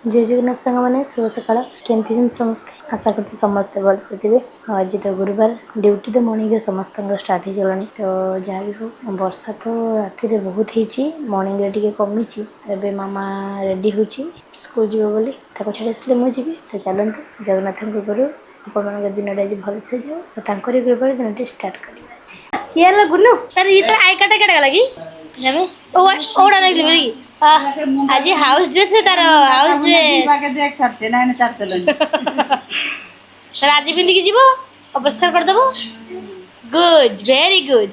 जय जगन्नाथ सांग मैंने शुभ सकाल केमती समस्ते आशा कर समस्ते भलसे थे। आज तो गुरुवार ड्यूटी तो मॉर्निंग समस्त स्टार्ट हो गलानी तो जहाँ भी हो वर्षा तो राति बहुत होती मॉर्निंग टे कमी एवं मामा रेडी हो स्कूल जीव बोली छाड़ी आसले मुझे तो चलते जगन्नाथ कृपा आपण दिन आज भलसे जाओ कृपा दिन स्टार्ट कर किए गुनु ये तो आई कार्ड केटा लगी ओड़ा लगी आज हाउस ड्रेस तार हाउस ड्रेस आज पिंधिकी जीव अपरिष्कार करदेव गुड वेरी गुड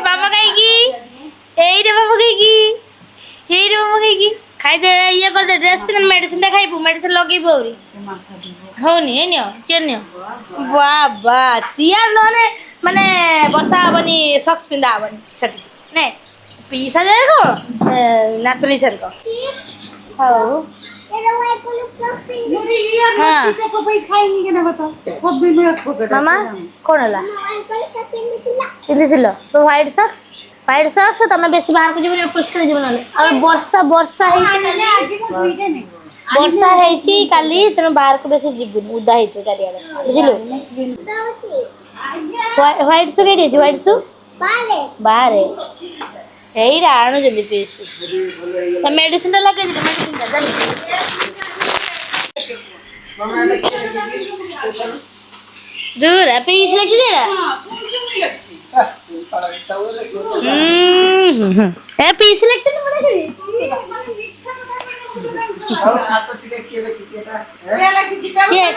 मामा कहीं मामा कहीं खाई दे ये कर दे ड्रेस पिन मेडिसिन टा खाइबू मेडिसिन लगेबू औरी होनी है नियो चेन नियो वाह वाह चियर लोने माने बसा हबनी सॉक्स पिंदा हबनी छटी नै पीसा जाए को नातुनी सर को हां मामा कौन है पिंधिल तो व्हाइट सॉक्स तुम बेसी बाहर को जीवन पुष्कर जीवन वर्षा वर्षा वर्षा है काली तेना बाहर को बेसी जीवन उदा हो चारिया बुझिलु व्हाइट सू कई व्हाइट सू बाहर एईटा आणु जल्दी पीसी तो मेडिसिन लगे मेडिसिन दूर है पीस लगी जेड़ा ए पीस लगते तो मना करी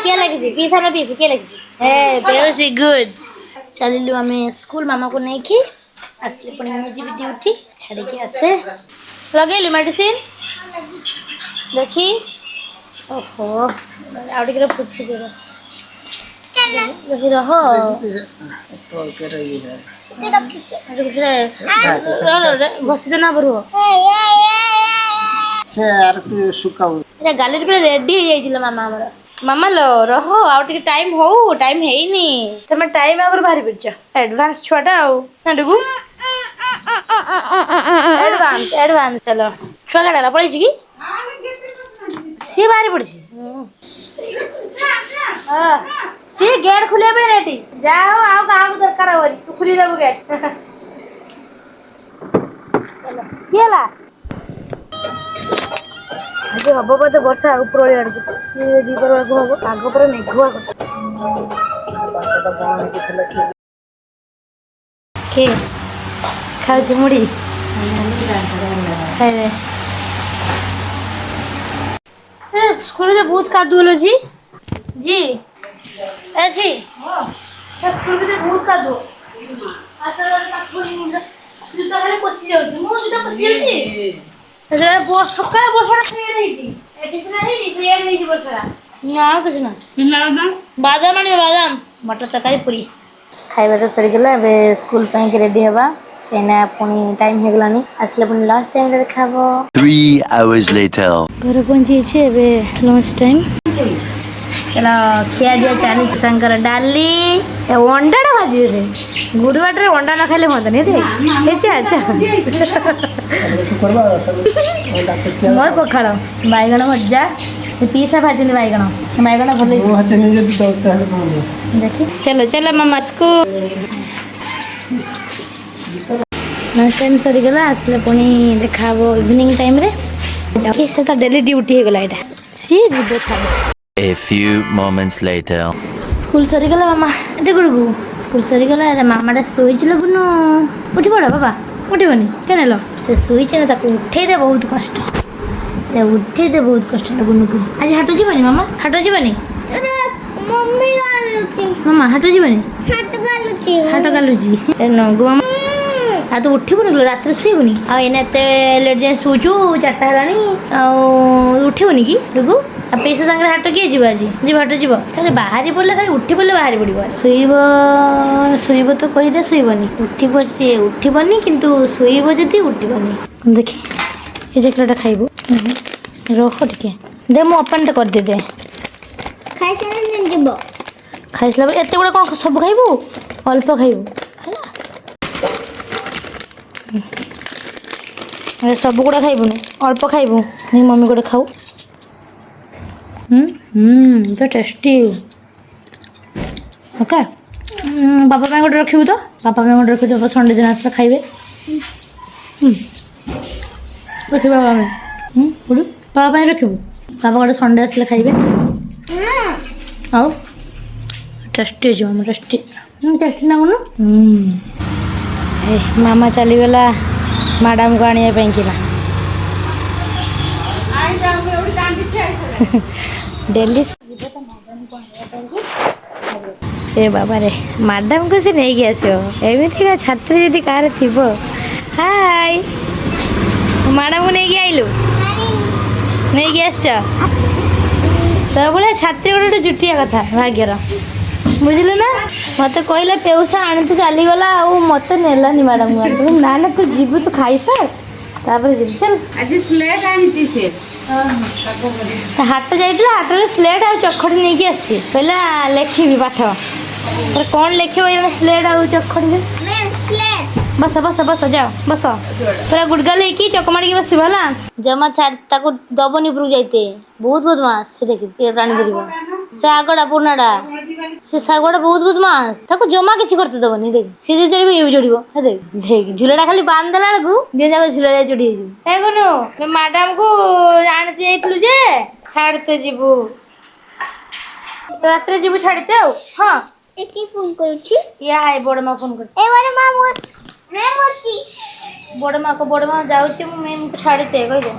क्या लगी पीसा ना पीस क्या लगी ए बेसी गुड चलिलु हमें स्कूल मामा को नहीं की असले पुणी मुझे भी ड्यूटी छाड़ी के आसे लगेलु मेडिसिन देखी ओहो आउ टिके पूछी दे देखी रहो घसी देना बरु गाली पूरा रेडी हो जाइए मामा हमारा मामा लो रहो आउ टिके टाइम हो टाइम हेनी तुम टाइम आगर बाहरी पड़छ एडवांस छुआटा आउ ना डुगु एडवांस एडवांस चलो छुआ गाड़ा पड़ी की सी बाहरी पड़ी सी गेट खुले पे रेडी जाओ आओ कहाँ दरकार हो तू खुली देबू गेट चलो केला आज हम बोधे वर्षा उपरओଳି आड़क दीपर हम आग पर मेघुआ के खाऊ मुड़ी स्कूल में बहुत कादुअल जी जी जी स्कूल में बहुत कादुअ सकाल बादाम आने बादाम मटर तरकारी पूरी खाଇବା ତ ସରିଗଲା ଏବେ ସ୍କୁଲ ପାଇଁ ରେଡି ହେବା ଏନା ପୁଣି ଟାଇମ୍ ହେଇଗଲାଣି ଆସିଲେ ପୁଣି ଲଞ୍ଚ ଟାଇମ୍ରେ ଦେଖା ହେବ 3 hours later ଘରେ ପହଞ୍ଚିଛି ଏବେ ଲଞ୍ଚ ଟାଇମ୍ चलो खिया दिया चाली शंकर डाली अंडाटा भाजी दे गुरुवार अंडा न खाइले मत नहीं अच्छा मोर पखाड़ बैगण भजा पीसा भाजी बैगण बैगण भल देखी चलो चलो मामा स्कूल लंच टाइम सरीगला आसले पुणी देखा इवनिंग टाइम रे से डेली ड्यूटी हो गला एटा सी जीव छाड़ A few moments later school सरीगला मामा एटे गुड़गु स्कूल सरीगला अरे मामाटा शोइचिल बुनु उठी पड़ बाबा उठबनी केन लो से शोइछ ना ताको उठे दे बहुत कष्ट से उठे दे बहुत कष्ट बुनु को आज हाटो जीवनी मामा हाटो जीवनी मम्मी गालुची मामा हाटो जीवनी हाटो गालुची न गो मामा आ तो उठबनी रात शुबनी आते लेट जाए शोचु 4टा हेलानी उठबनी कि डुगु पैसा सागर हाट किए जी आज जी हाट जीव खाली बाहरी पड़े खाली उठी पड़े बाहरी पड़ो शुब शुब तो कहीदे शुबनी उठब सी उठबनी किंतु शुब जदि उठबनी देखी ये जैकेटा खाइबू रख टे दे मो ओपन करदे दे खाइसला एत गुड़ा कौन सब खाइबू अल्प खाइबू अरे सब गुड़ा खाइबुनि अल्प खाइबु नहीं मम्मी गोटे खाऊ तो टेस्टी ओके बापा ପାଇଁ ଗୋଟେ ରଖିବୁ ତ ବାପା ପାଇଁ ଗୋଟେ ରଖିବୁ ତ ସଣ୍ଡେ ଦିନ ଆସିଲେ ଖାଇବେ ରଖିବୁ ବାପା ପାଇଁ ବୁଡ଼ୁ ବାପା ପାଇଁ ରଖିବୁ ବାପା ଗୋଟେ ସଣ୍ଡେ ଆସିଲେ ଖାଇବେ ଆଉ टेस्टी ଅଛି ମାମା टेस्टी टेस्टी ନା କଣ ମାମା ଚାଲିଗଲା ମ୍ୟାଡ଼ାମକୁ ଆଣିବା ପାଇଁ କିନା डेली ए बाबा रे मैडम को से नहीं आसो एमती का छात्री यदि कार थी हाय मैडम को नहीं आइलु नहीं आस तो भाया छात्री गोटे जुटिया कथा भाग्यर बुझल ना मत कहला पेऊसा आनी तो चलीगला मत नेलानी मैडम ना ना तू जीवु तू खाई सार तापर जीव चल आज स्लेट आनी से हाट जाइए हाट में स्लेट आ चखड़ी नहीं कि आसी पहला लिखी पाठ पर कौन लिख स्लेट आ चखड़ी बस बस बस जाओ बस पूरा गुड़गाल हो चक माड़ी बस है जमा छाड़ ताको दबनी उपरक जाइते बहुत बदमाश देखिए टाणी धर से आगड़ा पुरनाटा से सागड़ा बहुत बदमाश ताको जमा किसी करते दबनी देख सी जो चढ़ ये भी चढ़ देख देख झूलाटा खाली बांध देला बेलू दिन जाक झूला चढ़ी देखुनु मैडम को आनती जाइलु जे छाड़ते जीवु रात जीवु छाड़ते हाँ एकी फोन करूची या हाय बड़ माँ फोन कर ए बड़ माँ मैं होती बड़ माँ जाऊँ मैम को छाड़ते कह दे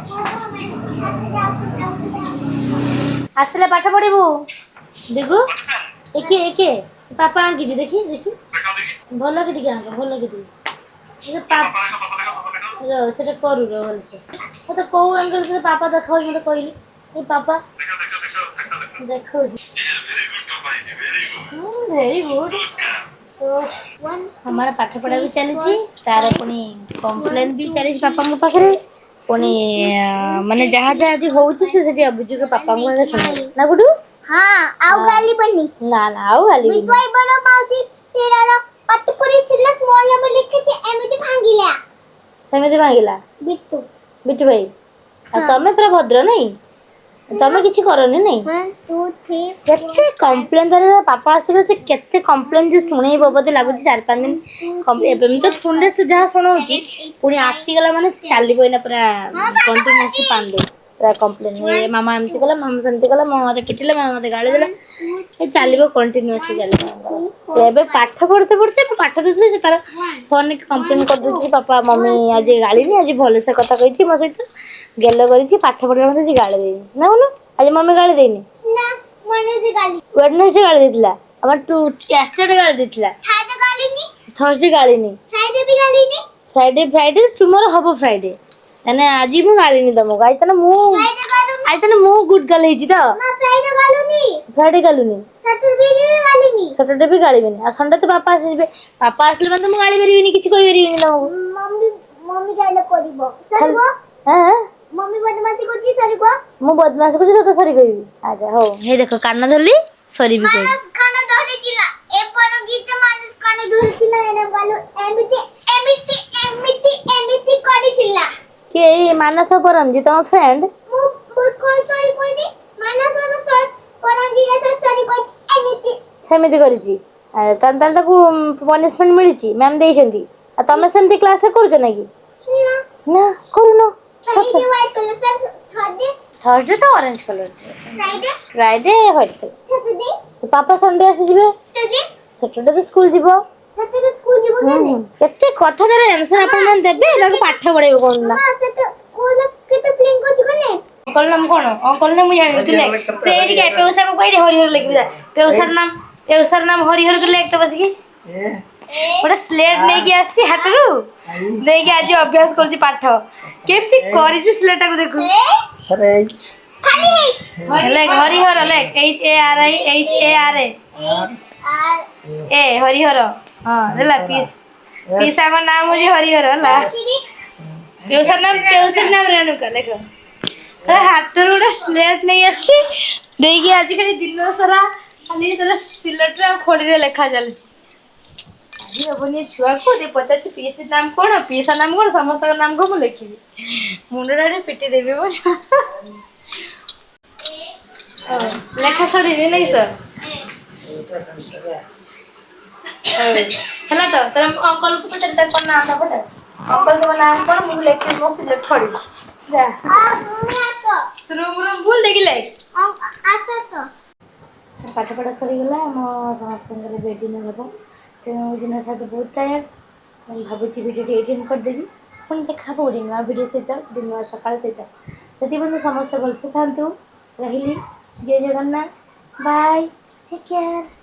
आसले पाठ पढ़ू देखु एके एके पापा आंकी देखी देखी भल कि आंक भल कि करू भलसे तो कौ एंगल से पापा देख मत कहली ए पापा देख वेरी गुड तो हमारा पाठ पढ़ा भी चली तार पुणी कम्प्लेन भी चली पापा पाखे पुणी माने जहाँ जहाँ जी होती अभियोग पापा को सुना ना गुडू हां आउ गाली बनी ना ना आउ गाली बनी मितोई बनो माउती तेरा पाठ पढ़ी छिलक मोला में लिखे जे एमिति भांगिला सेमिति भांगिला बिट्टू बिट्टू भाई आ तमे पूरा भद्र नहीं तमे किछि करनी नहीं 1 2 3 केते कंप्लेन दरे पापा आसी से केते कंप्लेन जे सुनै बबते लागु 4-5 दिन एबे तो फोन रे सुधा सुनौची पुणी आसी गला माने चाली पइना पूरा कंटिन्यूअसली पांदे पूरा कंप्लेन ए मामा एमती कला मामा सेमती कला मामा मते पिटिले मामा मते गाली देला ए चालीबो कंटिन्यूअसली चाली एबे पाठ पढ़ते पढ़ते पाठ दुसले से तार फोन के कंप्लेन कर दउची पापा मम्मी आज गाली नहीं आज भले से कथा कहिची मो सहित गेलो करिची पाठ पढ़ला मते से गाली देनी ना बोलो आज मम्मी गाली देनी ना मने जे गाली वेडनेसडे गाली देतिला हमर टू एस्टरडे गाली देतिला खाइदे गाली नी थर्सडे गाली नी फ्राइडे भी गाली नी फ्राइडे टुमारो हबो फ्राइडे यानी आज मु गाली नी तुमको आई तने मु फ्राइडे गालू आई तने मु गुड गाली हिची तो ना फ्राइडे गालू नी फ्राइडे गालू नी सैटरडे भी गाली नी सैटरडे भी गाली बेनी आ संडे तो पापा आसीबे पापा आसले मन तो मु गाली बेरीबिनी किछि कहि बेरीबिनी तुमको मम्मी मम्मी गाली करिवो सरीगो हां मम्मी बदमाशी करची सरीगो मु बदमाश करछि तो सरी कहबी आजा हो हे देखो कान धरली सरी भी कहबी मानस खाना धरे चिला ए परम गीत मानस खाना धरे चिला एना गालू एमिति करी चिला के मानस परम जी तुम फ्रेंड मु कोन सरी कोइनी मानस न सर परम जी रे सरी कोच एमिति सेमिति करिछि तान तान ताकू पनिशमेंट मिलिछि मैम देइछंती आ तमे सेमति क्लास रे करछ ना कि ना ना करूनो Friday white colour sir Thursday तो orange colour Friday white colour Saturday पापा संडे आसी जिवे सैटरडे तो स्कूल जीवो सैटरडे स्कूल जीवो केने केते कथा रे आंसर अपन मन देबे ताको पाठ पढाइबो कोन ना हां से तो स्कूल में केते प्लेन करछु केने अंकल नाम कोन अंकल ने मु जानि तुले पेरी के पेउसर को कहि हरिहर लिखबी दा पेउसर नाम हरिहर तो लेख तो बस की बड़ा स्लेट नहीं कि आसी हाटरू नहीं कि आज अभ्यास करछि पाठ केमति करिछि स्लेटा को देखु सर एच खाली लेख हरिहर लेख HARI ए हरिहर हां देला पीसा को नाम मुझे हरिहर हला पेउसर नाम रेणुका लेख अरे हाटरू गोटे स्लेट नहीं आसी देई कि आज खाली दिन सारा खाली तोरा सिलेट रे खोली रे लेखा चलछि लाजि हेनी छुआ को पचार पीसी नाम कौन पीसा नाम कौन समस्त नाम को मुझे लिखी मुंडे पिटी देवी वो लेखा सरी नहीं सर है तो तेरे अंकल को पचार कौन नाम था पता अंकल तो नाम कौन मुझे लिखी मो सिलेक्ट पड़ी जा रूम रूम भूल देखिले पाठ पढ़ा सरीगला आम समस्त बेड डिनर हम तेणु दिन साथ बहुत टायर्ड भावुँ भिडियो एडिट करदेवी पुणी देखा गोटे नुआ भिड सहित नुआ सकाल सहित से समस्त भलसे था रही जय जगन्नाथ बाय टेक केयर।